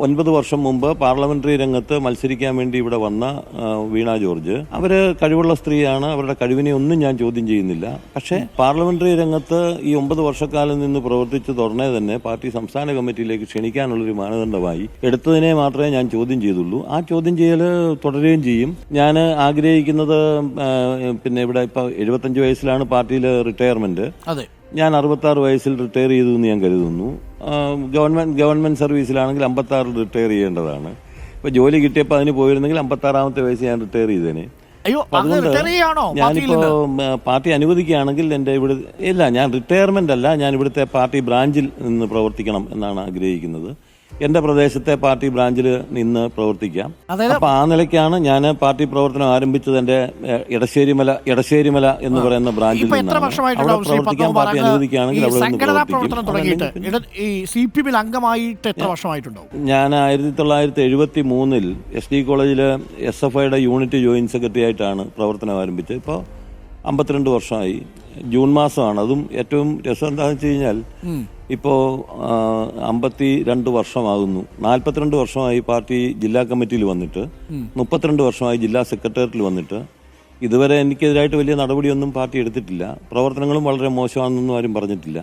9 വർഷം മുമ്പ് പാർലമെന്ററി രംഗത്ത് മത്സരിക്കാൻ വേണ്ടി ഇവിടെ വന്ന വീണ ജോർജ്, അവര് കഴിവുള്ള സ്ത്രീയാണ്. അവരുടെ കഴിവിനെ ഒന്നും ഞാൻ ചോദ്യം ചെയ്യുന്നില്ല. പക്ഷേ പാർലമെന്ററി രംഗത്ത് ഈ 9 വർഷക്കാലം നിന്ന് പ്രവർത്തിച്ച് തുടർന്നേ തന്നെ പാർട്ടി സംസ്ഥാന കമ്മിറ്റിയിലേക്ക് ക്ഷണിക്കാനുള്ളൊരു മാനദണ്ഡമായി എടുത്തതിനെ മാത്രമേ ഞാൻ ചോദ്യം ചെയ്തുള്ളൂ. ആ ചോദ്യം ചെയ്യൽ തുടരുകയും ചെയ്യും. ഞാൻ ആഗ്രഹിക്കുന്നത് പിന്നെ ഇവിടെ ഇപ്പൊ 75 വയസ്സിലാണ് പാർട്ടിയിൽ റിട്ടയർമെന്റ്. ഞാൻ 66 വയസ്സിൽ റിട്ടയർ ചെയ്തു എന്ന് ഞാൻ കരുതുന്നു. ഗവൺമെന്റ് സർവീസിലാണെങ്കിൽ 56 റിട്ടയർ ചെയ്യേണ്ടതാണ്. ഇപ്പൊ ജോലി കിട്ടിയപ്പോൾ അതിന് പോയിരുന്നെങ്കിൽ 56ാമത്തെ വയസ്സ് ഞാൻ റിട്ടയർ ചെയ്തേനെ. ഞാനിപ്പോ പാർട്ടി അനുവദിക്കുകയാണെങ്കിൽ എന്റെ ഇവിടെ ഇല്ല, ഞാൻ റിട്ടയർമെന്റ് അല്ല, ഞാൻ ഇവിടുത്തെ പാർട്ടി ബ്രാഞ്ചിൽ നിന്ന് പ്രവർത്തിക്കണം എന്നാണ് ആഗ്രഹിക്കുന്നത്. എന്റെ പ്രദേശത്തെ പാർട്ടി ബ്രാഞ്ചിൽ നിന്ന് പ്രവർത്തിക്കാം. അപ്പൊ ആ നിലയ്ക്കാണ് ഞാൻ പാർട്ടി പ്രവർത്തനം ആരംഭിച്ചത്. എന്റെ എടശ്ശേരിമല എന്ന് പറയുന്ന ബ്രാഞ്ചിൽ നിന്നാണ്. അവിടെ പ്രവർത്തിക്കാൻ പാർട്ടി അനുവദിക്കുകയാണെങ്കിൽ അവിടെ നിന്ന് ഞാൻ 1973 SD കോളേജില് SFIയുടെ യൂണിറ്റ് ജോയിന്റ് സെക്രട്ടറി ആയിട്ടാണ് പ്രവർത്തനം ആരംഭിച്ചത്. ഇപ്പോൾ 52 വർഷമായി. ജൂൺ മാസമാണ്. അതും ഏറ്റവും രസം എന്താണെന്ന് വെച്ച് കഴിഞ്ഞാൽ ഇപ്പോൾ 52 വർഷമാകുന്നു. 42 വർഷമായി പാർട്ടി ജില്ലാ കമ്മിറ്റിയിൽ വന്നിട്ട്, 32 വർഷമായി ജില്ലാ സെക്രട്ടേറിയറ്റിൽ വന്നിട്ട് ഇതുവരെ എനിക്കെതിരായിട്ട് വലിയ നടപടിയൊന്നും പാർട്ടി എടുത്തിട്ടില്ല. പ്രവർത്തനങ്ങളും വളരെ മോശമാണെന്നൊന്നും ആരും പറഞ്ഞിട്ടില്ല.